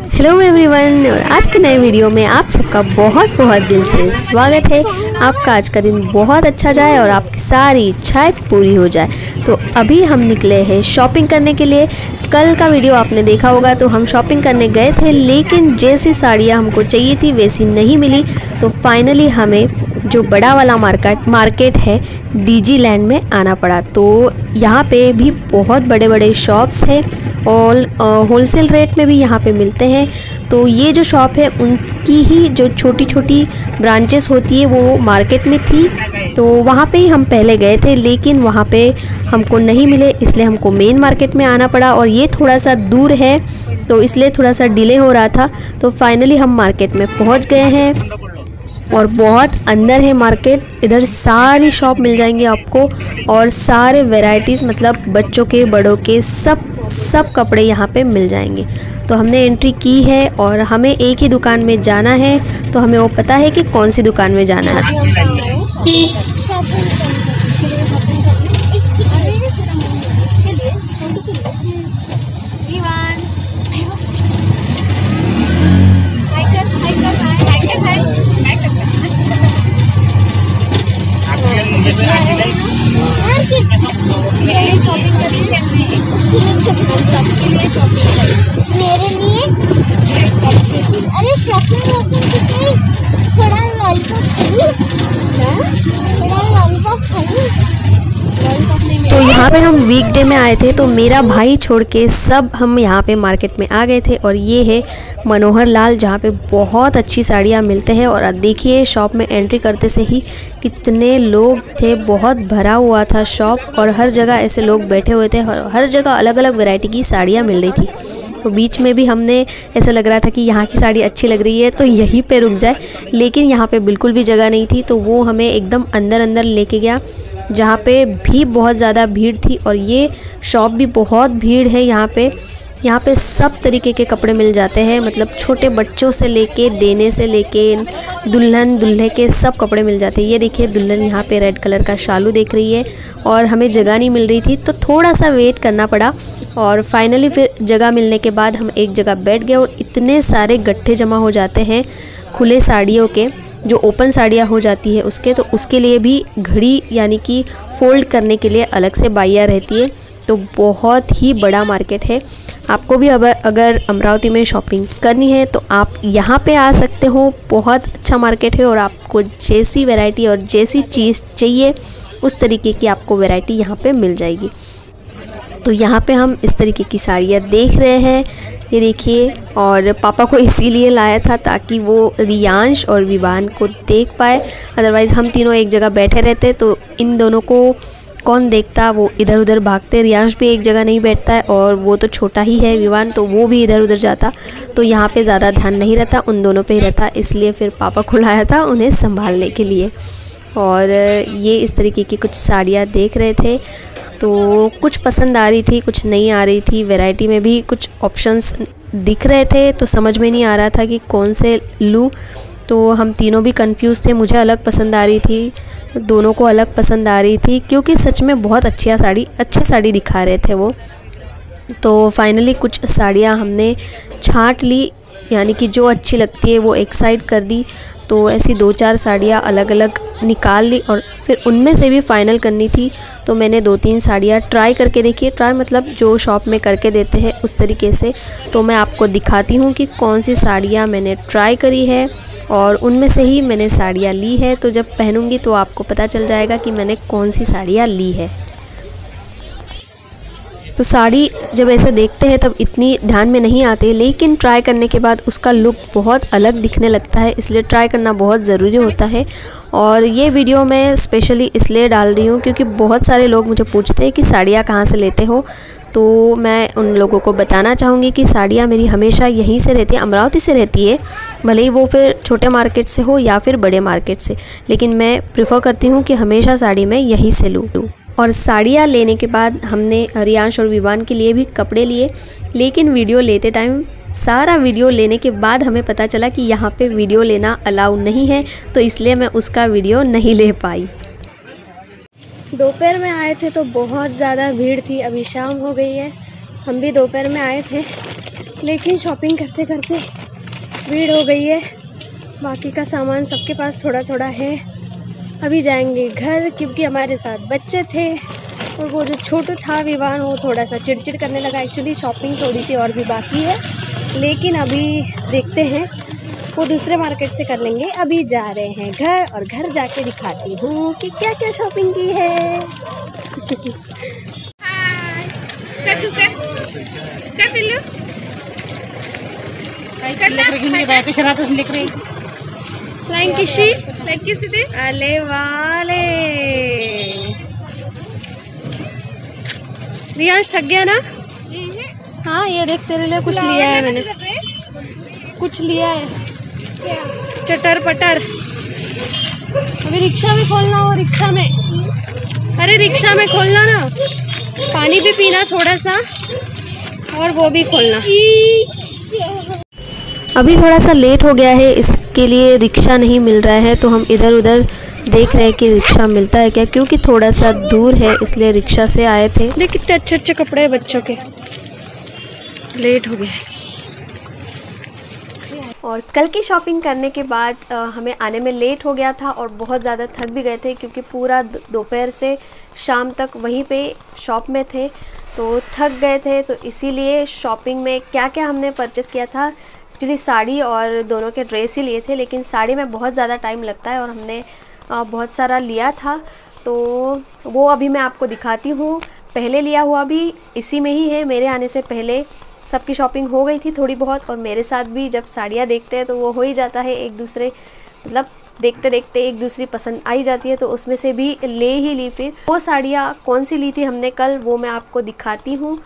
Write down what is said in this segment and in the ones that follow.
Hello everyone, और आज के नए वीडियो में आप सबका बहुत बहुत दिल से स्वागत है। आपका आज का दिन बहुत अच्छा जाए और आपकी सारी इच्छाएं पूरी हो जाए। तो अभी हम निकले हैं शॉपिंग करने के लिए। कल का वीडियो आपने देखा होगा, तो हम शॉपिंग करने गए थे, लेकिन जैसी साड़ियाँ हमको चाहिए थी वैसी नहीं मिली। तो फाइनली हमें जो बड़ा वाला मार्केट है डीजी लैंड में आना पड़ा। तो यहाँ पे भी बहुत बड़े बड़े शॉप्स हैं और होलसेल रेट में भी यहाँ पे मिलते हैं। तो ये जो शॉप है उनकी ही जो छोटी छोटी ब्रांचेस होती है वो मार्केट में थी। तो वहाँ पे ही हम पहले गए थे, लेकिन वहाँ पे हमको नहीं मिले, इसलिए हमको मेन मार्केट में आना पड़ा। और ये थोड़ा सा दूर है, तो इसलिए थोड़ा सा डिले हो रहा था। तो फाइनली हम मार्केट में पहुँच गए हैं और बहुत अंदर है मार्केट। इधर सारी शॉप मिल जाएंगे आपको और सारे वैरायटीज़, मतलब बच्चों के बड़ों के सब कपड़े यहाँ पे मिल जाएंगे। तो हमने एंट्री की है और हमें एक ही दुकान में जाना है। तो हमें वो पता है कि कौन सी दुकान में जाना है। मेरे लिए अरे शॉपिंग थोड़ा लॉलीपॉप तो यहाँ पे हम वीकडे में आए थे, तो मेरा भाई छोड़ के सब हम यहाँ पे मार्केट में आ गए थे। और ये है मनोहर लाल, जहाँ पे बहुत अच्छी साड़ियाँ मिलते हैं। और अब देखिए शॉप में एंट्री करते से ही कितने लोग थे, बहुत भरा हुआ था शॉप और हर जगह ऐसे लोग बैठे हुए थे। हर जगह अलग अलग वैरायटी की साड़ियाँ मिल रही थी। तो बीच में भी हमने ऐसा लग रहा था कि यहाँ की साड़ी अच्छी लग रही है तो यहीं पे रुक जाए, लेकिन यहाँ पे बिल्कुल भी जगह नहीं थी। तो वो हमें एकदम अंदर लेके गया, जहाँ पे भी बहुत ज़्यादा भीड़ थी। और ये शॉप भी बहुत भीड़ है यहाँ पे सब तरीके के कपड़े मिल जाते हैं, मतलब छोटे बच्चों से लेके देने से लेके दुल्हन दूल्हे के सब कपड़े मिल जाते हैं। ये देखिए दुल्हन यहाँ पे रेड कलर का शालू देख रही है और हमें जगह नहीं मिल रही थी, तो थोड़ा सा वेट करना पड़ा। और फाइनली फिर जगह मिलने के बाद हम एक जगह बैठ गए और इतने सारे गट्ठे जमा हो जाते हैं खुले साड़ियों के, जो ओपन साड़ियाँ हो जाती है उसके। तो उसके लिए भी घड़ी यानी कि फ़ोल्ड करने के लिए अलग से बाइयाँ रहती है। तो बहुत ही बड़ा मार्केट है। आपको भी अगर अमरावती में शॉपिंग करनी है तो आप यहाँ पे आ सकते हो। बहुत अच्छा मार्केट है और आपको जैसी वैरायटी और जैसी चीज़ चाहिए उस तरीके की आपको वैरायटी यहाँ पे मिल जाएगी। तो यहाँ पे हम इस तरीके की साड़ियाँ देख रहे हैं, ये देखिए। और पापा को इसीलिए लाया था ताकि वो रियांश और विवान को देख पाए, अदरवाइज़ हम तीनों एक जगह बैठे रहते तो इन दोनों को कौन देखता। वो इधर उधर भागते, रियांश भी एक जगह नहीं बैठता है और वो तो छोटा ही है विवान, तो वो भी इधर उधर जाता। तो यहाँ पे ज़्यादा ध्यान नहीं रहता, उन दोनों पे ही रहता, इसलिए फिर पापा को लाया था उन्हें संभालने के लिए। और ये इस तरीके की कुछ साड़ियाँ देख रहे थे, तो कुछ पसंद आ रही थी, कुछ नहीं आ रही थी। वैरायटी में भी कुछ ऑप्शंस दिख रहे थे, तो समझ में नहीं आ रहा था कि कौन से लूँ। तो हम तीनों भी कंफ्यूज थे, मुझे अलग पसंद आ रही थी, दोनों को अलग पसंद आ रही थी, क्योंकि सच में बहुत अच्छी साड़ी दिखा रहे थे वो। तो फाइनली कुछ साड़ियाँ हमने छांट ली, यानी कि जो अच्छी लगती है वो एक साइड कर दी। तो ऐसी 2-4 साड़ियाँ अलग अलग निकाल ली और फिर उनमें से भी फ़ाइनल करनी थी। तो मैंने 2-3 साड़ियाँ ट्राई करके देखी। ट्राई मतलब जो शॉप में करके देते हैं उस तरीके से। तो मैं आपको दिखाती हूँ कि कौन सी साड़ियाँ मैंने ट्राई करी है और उनमें से ही मैंने साड़ियाँ ली है। तो जब पहनूँगी तो आपको पता चल जाएगा कि मैंने कौन सी साड़ियाँ ली है। तो साड़ी जब ऐसे देखते हैं तब इतनी ध्यान में नहीं आती, लेकिन ट्राई करने के बाद उसका लुक बहुत अलग दिखने लगता है, इसलिए ट्राई करना बहुत ज़रूरी होता है। और ये वीडियो मैं स्पेशली इसलिए डाल रही हूँ क्योंकि बहुत सारे लोग मुझे पूछते हैं कि साड़ियाँ कहाँ से लेते हो। तो मैं उन लोगों को बताना चाहूँगी कि साड़ियाँ मेरी हमेशा यहीं से रहती है, अमरावती से रहती है, भले ही वो फिर छोटे मार्केट से हो या फिर बड़े मार्केट से, लेकिन मैं प्रेफर करती हूँ कि हमेशा साड़ी मैं यहीं से लूँ। और साड़ियाँ लेने के बाद हमने रियांश और विवान के लिए भी कपड़े लिए, लेकिन वीडियो लेते टाइम सारा वीडियो लेने के बाद हमें पता चला कि यहाँ पे वीडियो लेना अलाउ नहीं है, तो इसलिए मैं उसका वीडियो नहीं ले पाई। दोपहर में आए थे तो बहुत ज़्यादा भीड़ थी, अभी शाम हो गई है। हम भी दोपहर में आए थे लेकिन शॉपिंग करते करते भीड़ हो गई है। बाकी का सामान सबके पास थोड़ा थोड़ा है। अभी जाएंगे घर क्योंकि हमारे साथ बच्चे थे और वो जो छोटू था विवान वो थोड़ा सा चिड़चिड़ करने लगा। एक्चुअली शॉपिंग थोड़ी सी और भी बाकी है, लेकिन अभी देखते हैं, वो दूसरे मार्केट से कर लेंगे। अभी जा रहे हैं घर और घर जाके दिखाती हूँ कि क्या क्या शॉपिंग की है। अले वाले रियांश थक गया ना? हाँ ये देख तेरे लिए कुछ लिया है मैंने, कुछ लिया है चटर पटर। अभी रिक्शा में खोलना हो, रिक्शा में, अरे रिक्शा में खोलना ना, पानी भी पीना थोड़ा सा और वो भी खोलना। अभी थोड़ा सा लेट हो गया है, इसके लिए रिक्शा नहीं मिल रहा है, तो हम इधर उधर देख रहे हैं कि रिक्शा मिलता है क्या, क्योंकि थोड़ा सा दूर है इसलिए रिक्शा से आए थे। देख कितने अच्छे अच्छे कपड़े हैं बच्चों के। लेट हो गया और कल की शॉपिंग करने के बाद हमें आने में लेट हो गया था और बहुत ज़्यादा थक भी गए थे, क्योंकि पूरा दोपहर से शाम तक वहीं पे शॉप में थे, तो थक गए थे। तो इसीलिए शॉपिंग में क्या क्या हमने परचेस किया था, एक्चुअली साड़ी और दोनों के ड्रेस ही लिए थे, लेकिन साड़ी में बहुत ज़्यादा टाइम लगता है और हमने बहुत सारा लिया था, तो वो अभी मैं आपको दिखाती हूँ। पहले लिया हुआ भी इसी में ही है, मेरे आने से पहले सबकी शॉपिंग हो गई थी थोड़ी बहुत, और मेरे साथ भी जब साड़ियाँ देखते हैं तो वो हो ही जाता है, एक दूसरे मतलब देखते देखते एक दूसरी पसंद आई जाती है, तो उसमें से भी ले ही ली। फिर वो साड़ियाँ कौन सी ली थी हमने कल वो मैं आपको दिखाती हूँ,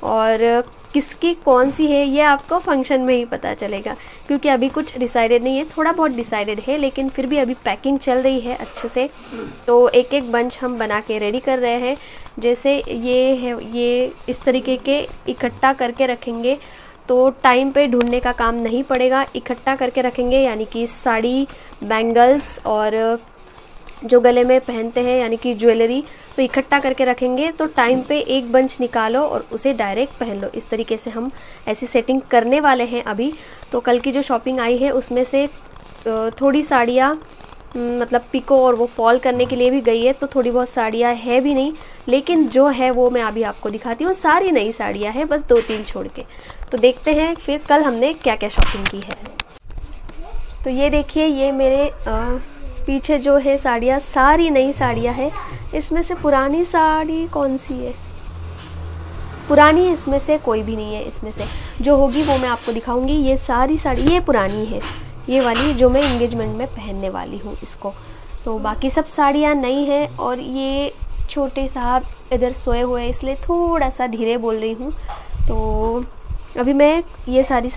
और किसकी कौन सी है ये आपको फंक्शन में ही पता चलेगा, क्योंकि अभी कुछ डिसाइडेड नहीं है, थोड़ा बहुत डिसाइडेड है, लेकिन फिर भी अभी पैकिंग चल रही है अच्छे से। तो एक एक बंच हम बना के रेडी कर रहे हैं। जैसे ये है, ये इस तरीके के इकट्ठा करके रखेंगे तो टाइम पे ढूंढने का काम नहीं पड़ेगा। इकट्ठा करके रखेंगे यानी कि साड़ी, बैंगल्स और जो गले में पहनते हैं यानी कि ज्वेलरी, तो इकट्ठा करके रखेंगे तो टाइम पे एक बंच निकालो और उसे डायरेक्ट पहन लो। इस तरीके से हम ऐसी सेटिंग करने वाले हैं अभी। तो कल की जो शॉपिंग आई है उसमें से थोड़ी साड़ियाँ मतलब पिको और वो फॉल करने के लिए भी गई है, तो थोड़ी बहुत साड़ियाँ है भी नहीं, लेकिन जो है वो मैं अभी आपको दिखाती हूँ। सारी नई साड़ियाँ हैं, बस 2-3 छोड़ के। तो देखते हैं फिर कल हमने क्या क्या शॉपिंग की है। तो ये देखिए, ये मेरे पीछे जो है साड़ियाँ सारी नई साड़ियाँ हैं। इसमें से पुरानी साड़ी कौन सी है? पुरानी इसमें से कोई भी नहीं है, इसमें से जो होगी वो मैं आपको दिखाऊंगी। ये सारी साड़ी ये पुरानी है, ये वाली जो मैं एंगेजमेंट में पहनने वाली हूँ इसको। तो बाकी सब साड़ियाँ नई हैं। और ये छोटे साहब इधर सोए हुए हैं इसलिए थोड़ा सा धीरे बोल रही हूँ। तो अभी मैं ये साड़ी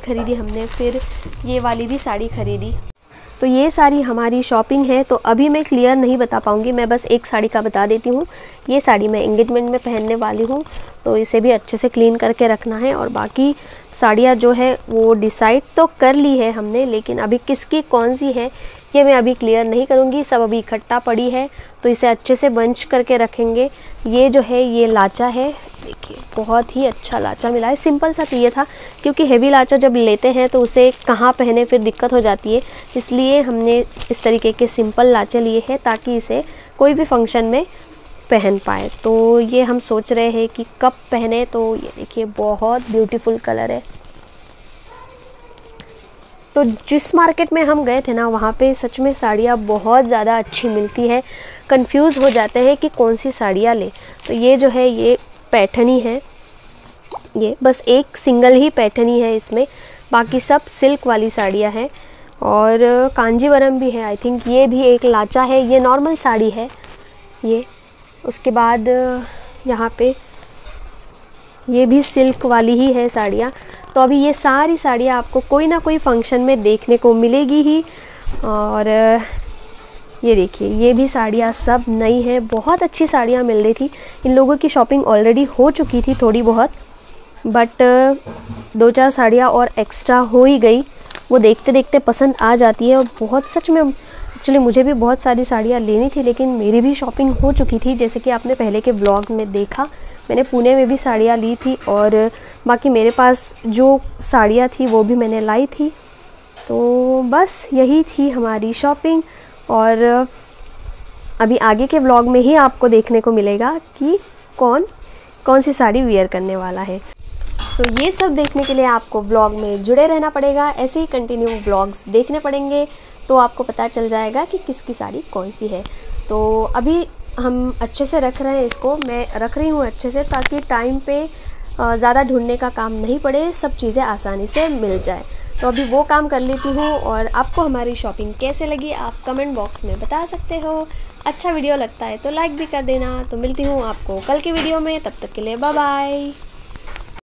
खरीदी हमने, फिर ये वाली भी साड़ी खरीदी। तो ये सारी हमारी शॉपिंग है। तो अभी मैं क्लियर नहीं बता पाऊँगी, मैं बस एक साड़ी का बता देती हूँ। ये साड़ी मैं एंगेजमेंट में पहनने वाली हूँ, तो इसे भी अच्छे से क्लीन करके रखना है। और बाकी साड़ियाँ जो है वो डिसाइड तो कर ली है हमने, लेकिन अभी किसकी कौन सी है ये मैं अभी क्लियर नहीं करूँगी। सब अभी इकट्ठा पड़ी है, तो इसे अच्छे से बंच करके रखेंगे। ये जो है ये लाचा है, देखिए बहुत ही अच्छा लाचा मिला है। सिंपल सा चाहिए था, क्योंकि हेवी लाचा जब लेते हैं तो उसे कहाँ पहने फिर दिक्कत हो जाती है, इसलिए हमने इस तरीके के सिंपल लाचे लिए हैं ताकि इसे कोई भी फंक्शन में पहन पाए। तो ये हम सोच रहे हैं कि कब पहने। तो ये देखिए बहुत ब्यूटीफुल कलर है। तो जिस मार्केट में हम गए थे ना, वहाँ पे सच में साड़ियाँ बहुत ज़्यादा अच्छी मिलती है। कंफ्यूज हो जाते हैं कि कौन सी साड़ियाँ लें। तो ये जो है ये पैठनी है, ये बस एक सिंगल ही पैठनी है इसमें, बाकी सब सिल्क वाली साड़ियाँ हैं। और कांजीवरम भी है आई थिंक, ये भी एक लाचा है। ये नॉर्मल साड़ी है ये। उसके बाद यहाँ पे ये भी सिल्क वाली ही है साड़ियाँ। तो अभी ये सारी साड़ियाँ आपको कोई ना कोई फंक्शन में देखने को मिलेगी ही। और ये देखिए ये भी साड़ियाँ सब नई हैं, बहुत अच्छी साड़ियाँ मिल रही थी। इन लोगों की शॉपिंग ऑलरेडी हो चुकी थी थोड़ी बहुत, बट 2-4 साड़ियाँ और एक्स्ट्रा हो ही गई। वो देखते देखते पसंद आ जाती है और बहुत सच में एक्चुअली मुझे भी बहुत सारी साड़ियाँ लेनी थी, लेकिन मेरी भी शॉपिंग हो चुकी थी। जैसे कि आपने पहले के व्लॉग में देखा, मैंने पुणे में भी साड़ियाँ ली थी और बाकी मेरे पास जो साड़ियाँ थी वो भी मैंने लाई थी। तो बस यही थी हमारी शॉपिंग, और अभी आगे के व्लॉग में ही आपको देखने को मिलेगा कि कौन सी साड़ी वियर करने वाला है। तो ये सब देखने के लिए आपको व्लॉग में जुड़े रहना पड़ेगा, ऐसे ही कंटिन्यू व्लॉग्स देखने पड़ेंगे, तो आपको पता चल जाएगा कि किसकी साड़ी कौन सी है। तो अभी हम अच्छे से रख रहे हैं इसको, मैं रख रही हूँ अच्छे से, ताकि टाइम पे ज़्यादा ढूंढने का काम नहीं पड़े, सब चीज़ें आसानी से मिल जाए। तो अभी वो काम कर लेती हूँ। और आपको हमारी शॉपिंग कैसे लगी आप कमेंट बॉक्स में बता सकते हो। अच्छा वीडियो लगता है तो लाइक भी कर देना। तो मिलती हूँ आपको कल की वीडियो में, तब तक के लिए बाय बाय।